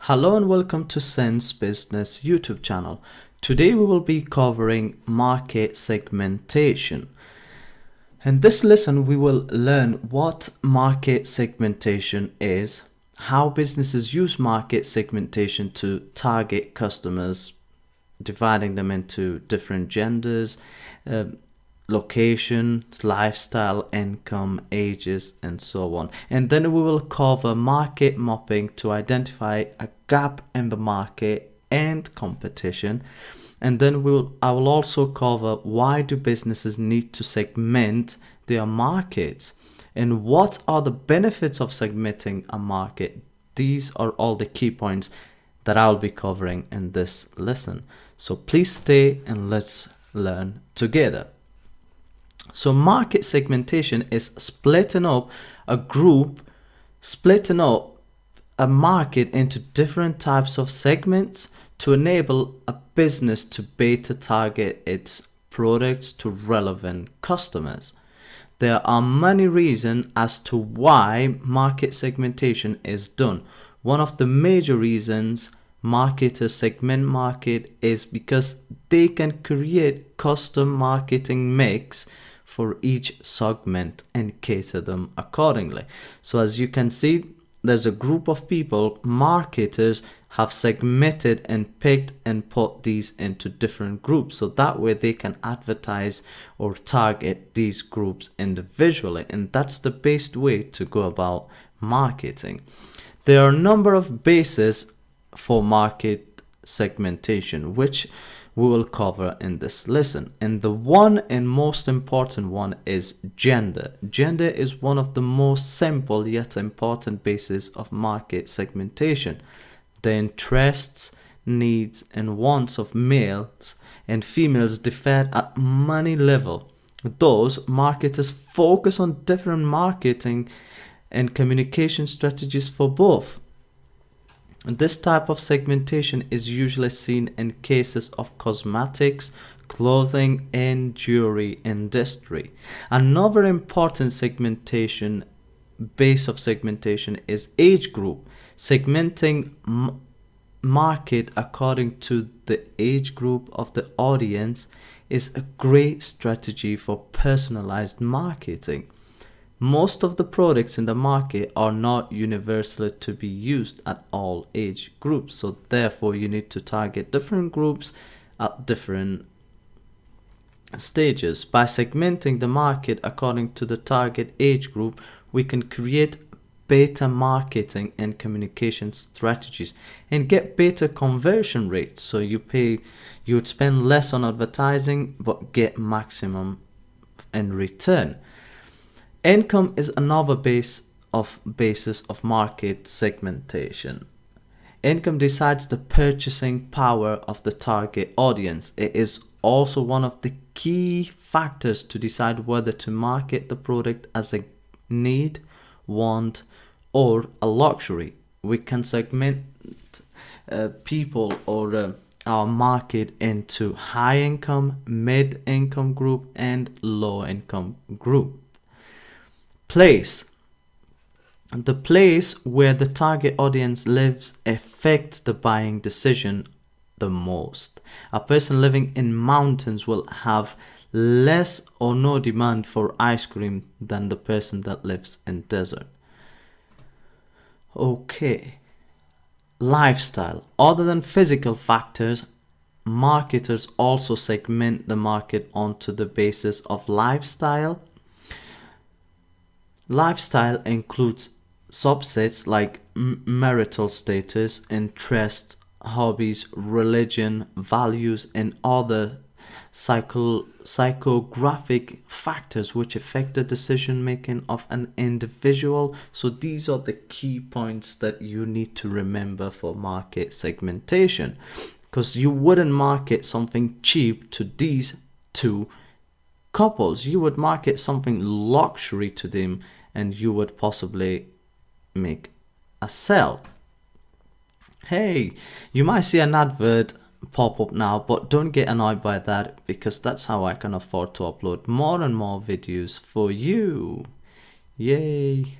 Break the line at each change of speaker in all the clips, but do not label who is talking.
Hello and welcome to Sense Business YouTube channel. Today we will be covering market segmentation. In this lesson we will learn what market segmentation is, how businesses use market segmentation to target customers, dividing them into different genders, location, lifestyle, income, ages, and so on. And then we will cover market mapping to identify a gap in the market and competition. And then I will also cover why do businesses need to segment their markets and what are the benefits of segmenting a market. These are all the key points that I'll be covering in this lesson. So please stay and let's learn together. So market segmentation is splitting up a market into different types of segments to enable a business to better target its products to relevant customers. There are many reasons as to why market segmentation is done. One of the major reasons marketers segment market is because they can create custom marketing mix for each segment and cater them accordingly. So as you can see, there's a group of people, marketers have segmented and picked and put these into different groups. So that way they can advertise or target these groups individually. And that's the best way to go about marketing. There are a number of bases for market segmentation, which we will cover in this lesson. And the one and most important one is gender. Gender is one of the most simple yet important bases of market segmentation. The interests, needs, and wants of males and females differ at many levels. Thus, marketers focus on different marketing and communication strategies for both. This type of segmentation is usually seen in cases of cosmetics, clothing, and jewelry industry. Another important base of segmentation is age group. Segmenting market according to the age group of the audience is a great strategy for personalized marketing. Most of the products in the market are not universally to be used at all age groups. So therefore you need to target different groups at different stages. By segmenting the market according to the target age group, we can create better marketing and communication strategies and get better conversion rates. So you'd spend less on advertising but get maximum in return. Income is another basis of market segmentation. Income decides the purchasing power of the target audience. It is also one of the key factors to decide whether to market the product as a need, want, or a luxury. We can segment people or our market into high income, mid income group, and low income group. Place. The place where the target audience lives affects the buying decision the most. A person living in mountains will have less or no demand for ice cream than the person that lives in desert. Okay. Lifestyle. Other than physical factors, marketers also segment the market onto the basis of lifestyle. Lifestyle includes subsets like marital status, interests, hobbies, religion, values, and other psychographic factors which affect the decision making of an individual. So these are the key points that you need to remember for market segmentation, because you wouldn't market something cheap to these two couples. You would market something luxury to them and you would possibly make a sale. Hey, you might see an advert pop up now, but don't get annoyed by that, because that's how I can afford to upload more and more videos for you. Yay!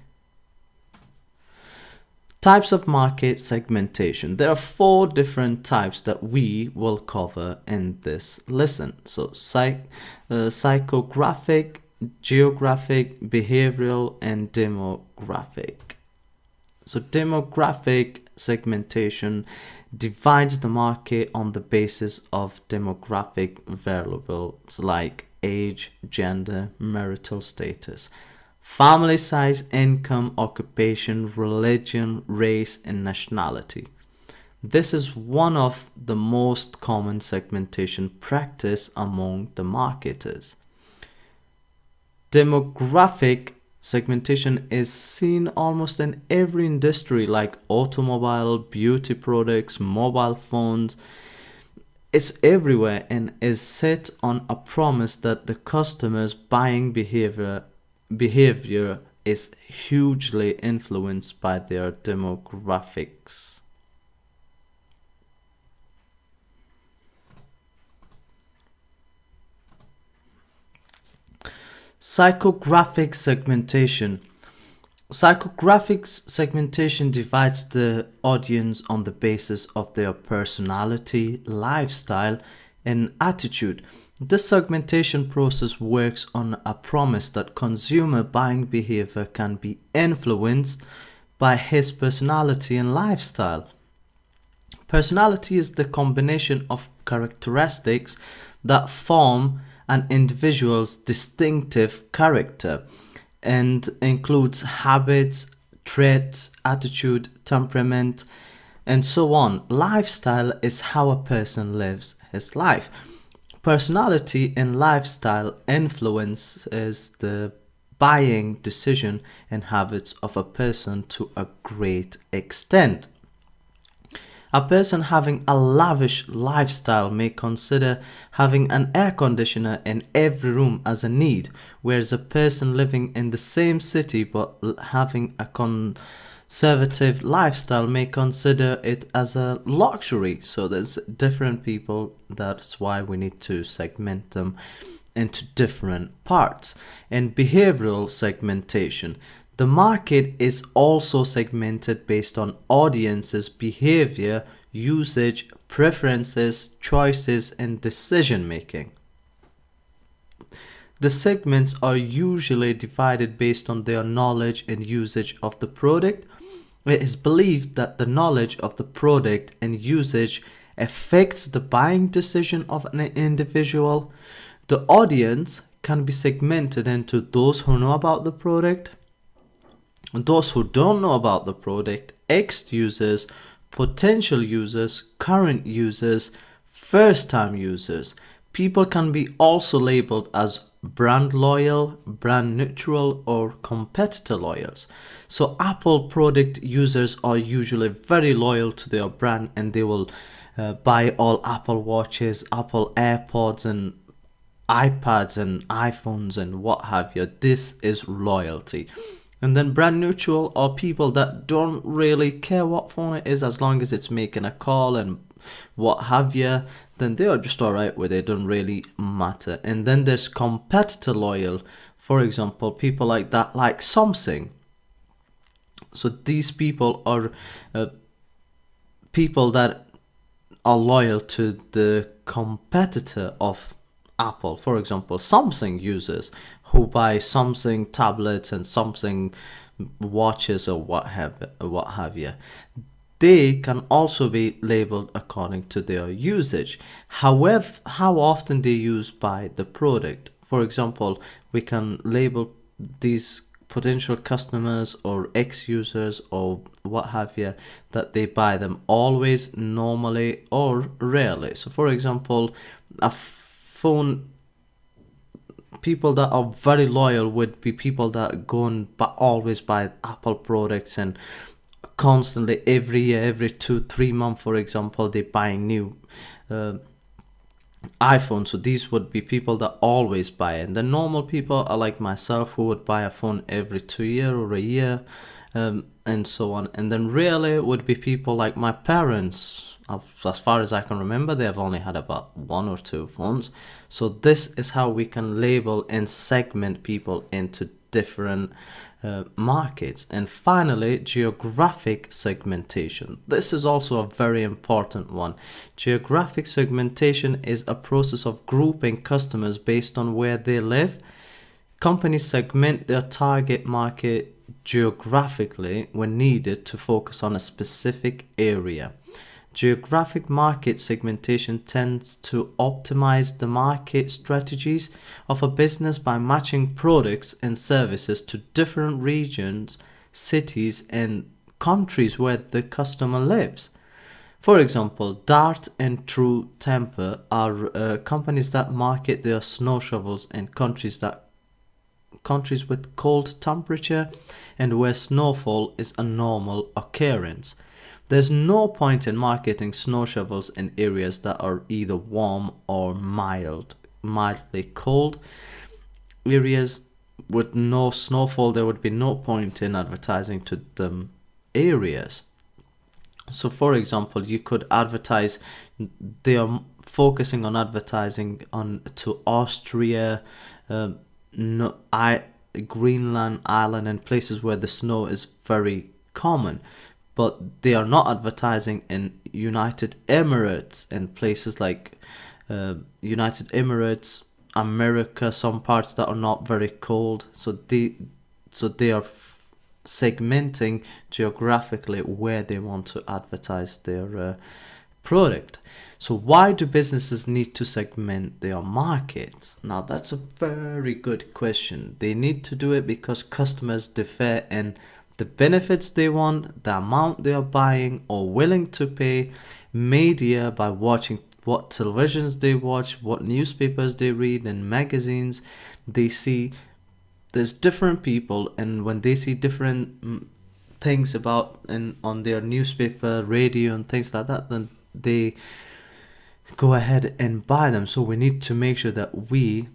Types of market segmentation. There are 4 different types that we will cover in this lesson. So psychographic, geographic, behavioral, and demographic. So demographic segmentation divides the market on the basis of demographic variables like age, gender, marital status, family size, income, occupation, religion, race, and nationality. This is one of the most common segmentation practice among the marketers. Demographic segmentation is seen almost in every industry like automobile, beauty products, mobile phones. It's everywhere and is set on a promise that the customer's buying behavior is hugely influenced by their demographics. Psychographic segmentation. Psychographic segmentation divides the audience on the basis of their personality, lifestyle, and attitude. This segmentation process works on a promise that consumer buying behavior can be influenced by his personality and lifestyle. Personality is the combination of characteristics that form an individual's distinctive character and includes habits, traits, attitude, temperament, and so on. Lifestyle is how a person lives his life. Personality and lifestyle influences the buying decision and habits of a person to a great extent. A person having a lavish lifestyle may consider having an air conditioner in every room as a need, whereas a person living in the same city but having a conservative lifestyle may consider it as a luxury. So there's different people. That's why we need to segment them into different parts. And behavioral segmentation. The market is also segmented based on audiences' behavior, usage, preferences, choices, and decision making. The segments are usually divided based on their knowledge and usage of the product. It is believed that the knowledge of the product and usage affects the buying decision of an individual. The audience can be segmented into those who know about the product, those who don't know about the product, ex-users, potential users, current users, first-time users. People can be also labeled as brand loyal, brand neutral, or competitor loyals. So Apple product users are usually very loyal to their brand and they will buy all Apple watches, Apple AirPods, and iPads and iPhones and what have you. This is loyalty. And then brand neutral are people that don't really care what phone it is as long as it's making a call and what have you. Then they are just alright with it, don't really matter. And then there's competitor loyal. For example, people like that, like Samsung. So these people are people that are loyal to the competitor of Apple. For example, Samsung users who buy Samsung tablets and Samsung watches or what have you. They can also be labeled according to their usage. However, how often they use by the product. For example, we can label these potential customers or ex-users or what have you that they buy them always, normally, or rarely. So for example, a phone, people that are very loyal would be people that go and always buy Apple products and constantly every year, every 2-3 months, for example, they buy new iPhone. So these would be people that always buy it. And the normal people are like myself who would buy a phone every 2 years or a year, and so on. And then rarely would be people like my parents. As far as I can remember, they have only had about 1 or 2 phones. So this is how we can label and segment people into different markets. And finally, geographic segmentation. This is also a very important one. Geographic segmentation is a process of grouping customers based on where they live. Companies segment their target market geographically when needed to focus on a specific area. Geographic market segmentation tends to optimize the market strategies of a business by matching products and services to different regions, cities, and countries where the customer lives. For example, Dart and True Temper are companies that market their snow shovels in countries with cold temperature and where snowfall is a normal occurrence. There's no point in marketing snow shovels in areas that are either warm or mildly cold. Areas with no snowfall, there would be no point in advertising to them areas. So for example, you could advertise, they are focusing on advertising on to Austria, Greenland, Ireland, and places where the snow is very common. But they are not advertising in United Emirates and places like United Emirates, America, some parts that are not very cold. So they are segmenting geographically where they want to advertise their product. So why do businesses need to segment their market? Now that's a very good question. They need to do it because customers differ in the benefits they want, the amount they are buying or willing to pay, media by watching what televisions they watch, what newspapers they read, and magazines they see. There's different people, and when they see different things about on their newspaper, radio, and things like that, then they go ahead and buy them. So we need to make sure that we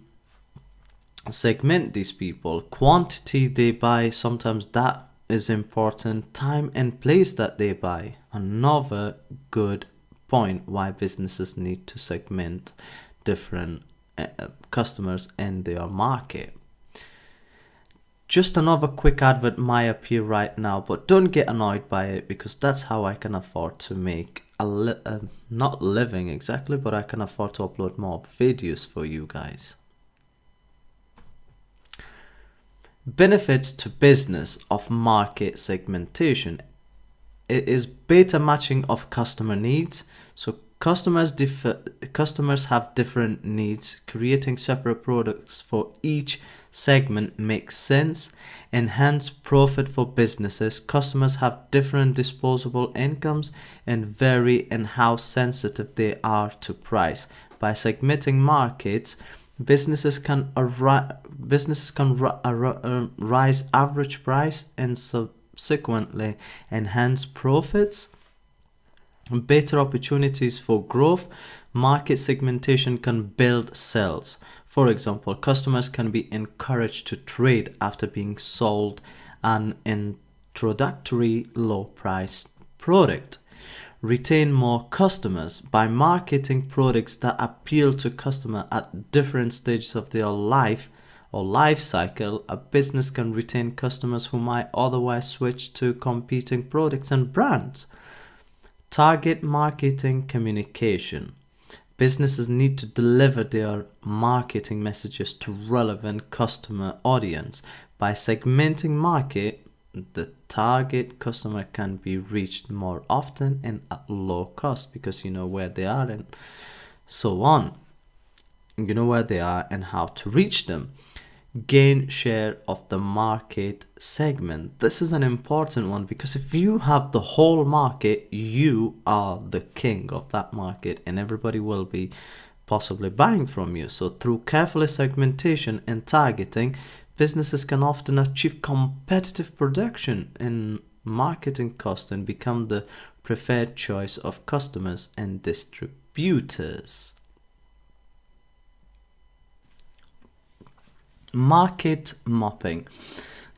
segment these people. Quantity they buy, sometimes that is important. Time and place that they buy, another good point why businesses need to segment different customers in their market. Just another quick advert might appear right now, but don't get annoyed by it because that's how I can afford to make not living exactly, but I can afford to upload more videos for you guys. Benefits to business of market segmentation. It is better matching of customer needs. So customers have different needs. Creating separate products for each segment makes sense. Enhance profit for businesses. Customers have different disposable incomes and vary in how sensitive they are to price. By segmenting markets, businesses can rise average price and subsequently enhance profits. Better opportunities for growth. Market segmentation can build sales. For example, customers can be encouraged to trade after being sold an introductory low-priced product. Retain more customers. By marketing products that appeal to customers at different stages of their life or life cycle, a business can retain customers who might otherwise switch to competing products and brands. Target marketing communication. Businesses need to deliver their marketing messages to relevant customer audience. By segmenting market, the target customer can be reached more often and at low cost because you know where they are and so on. You know where they are and how to reach them. Gain share of the market segment. This is an important one because if you have the whole market, you are the king of that market and everybody will be possibly buying from you. So through careful segmentation and targeting, businesses can often achieve competitive production in marketing cost and become the preferred choice of customers and distributors. Market mapping.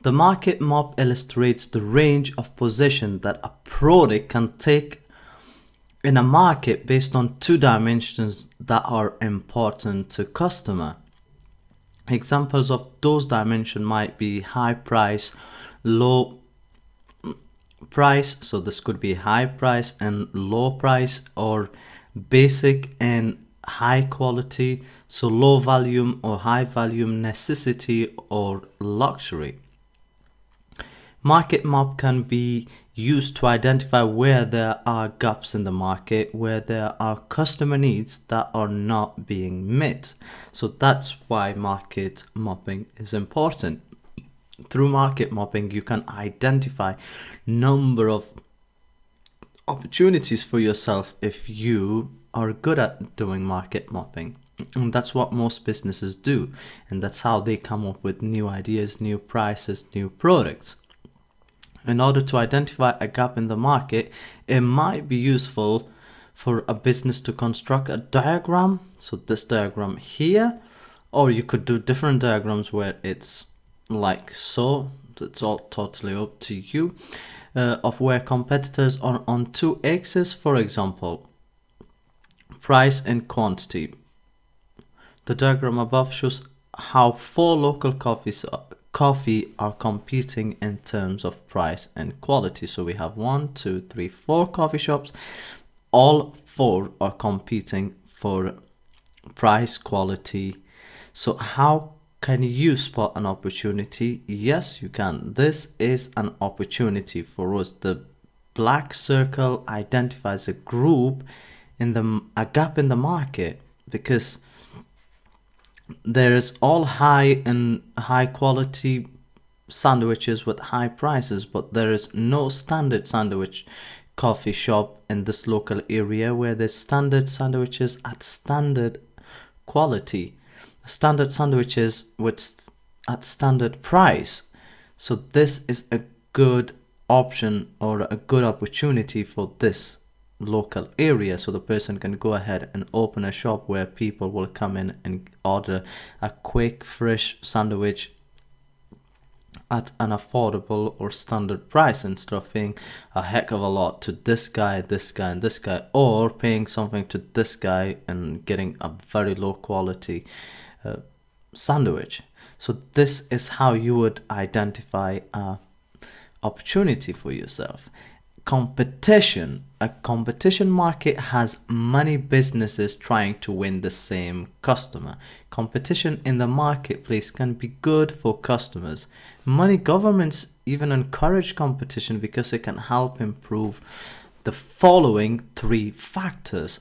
The market map illustrates the range of position that a product can take in a market based on two dimensions that are important to customer. Examples of those dimensions might be high price, low price, so this could be high price and low price, or basic and high quality, so low volume or high volume, necessity or luxury. Market map can be used to identify where there are gaps in the market, where there are customer needs that are not being met. So that's why market mapping is important. Through market mapping, you can identify number of opportunities for yourself if you are good at doing market mapping. And that's what most businesses do. And that's how they come up with new ideas, new prices, new products. In order to identify a gap in the market, it might be useful for a business to construct a diagram. So this diagram here, or you could do different diagrams where it's like so. It's all totally up to you. Of where competitors are on two axes, for example, price and quantity. The diagram above shows how 4 local coffee are competing in terms of price and quality. So we have 1, 2, 3, 4 coffee shops. All 4 are competing for price, quality. So how can you spot an opportunity? Yes, you can. This is an opportunity for us. The black circle identifies a group in a gap in the market, because there is all high and high quality sandwiches with high prices, but there is no standard sandwich coffee shop in this local area where there's standard sandwiches at standard quality, standard sandwiches at standard price. So this is a good option or a good opportunity for this local area, so the person can go ahead and open a shop where people will come in and order a quick fresh sandwich at an affordable or standard price, instead of paying a heck of a lot to this guy, this guy and this guy, or paying something to this guy and getting a very low quality sandwich. So this is how you would identify a opportunity for yourself. Competition. A competition market has many businesses trying to win the same customer. Competition in the marketplace can be good for customers. Many governments even encourage competition because it can help improve the following 3 factors.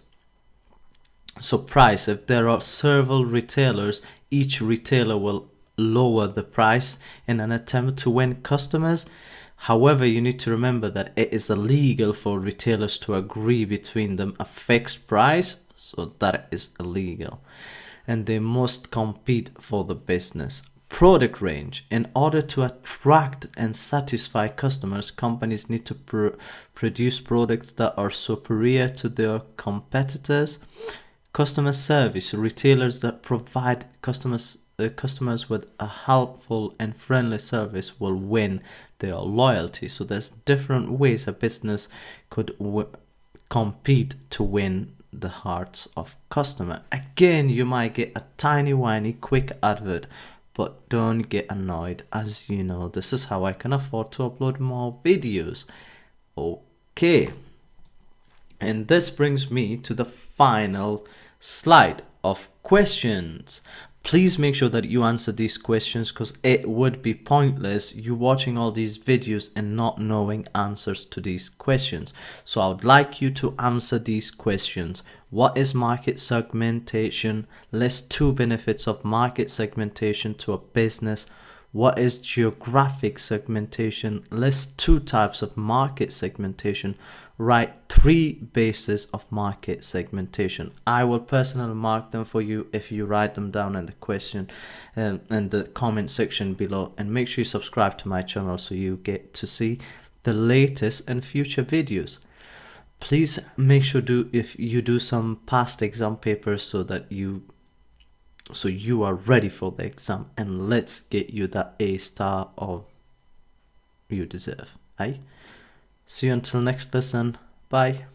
So price. If there are several retailers, each retailer will lower the price in an attempt to win customers. However, you need to remember that it is illegal for retailers to agree between them a fixed price, so that is illegal. And they must compete for the business. Product range. In order to attract and satisfy customers, companies need to produce products that are superior to their competitors. Customer service. Retailers that provide customers with a helpful and friendly service will win their loyalty. So there's different ways a business could compete to win the hearts of customer. Again, you might get a tiny whiny quick advert, but don't get annoyed. As you know, this is how I can afford to upload more videos. Okay, and this brings me to the final slide of questions. Please make sure that you answer these questions, because it would be pointless you watching all these videos and not knowing answers to these questions. So I would like you to answer these questions. What is market segmentation? List 2 benefits of market segmentation to a business. What is geographic segmentation? List 2 types of market segmentation. Write 3 bases of market segmentation. I will personally mark them for you if you write them down in the question in the comment section below. And make sure you subscribe to my channel so you get to see the latest and future videos. Please make sure if you do some past exam papers so that you are ready for the exam, and let's get you that A star or you deserve. See you until next lesson. Bye.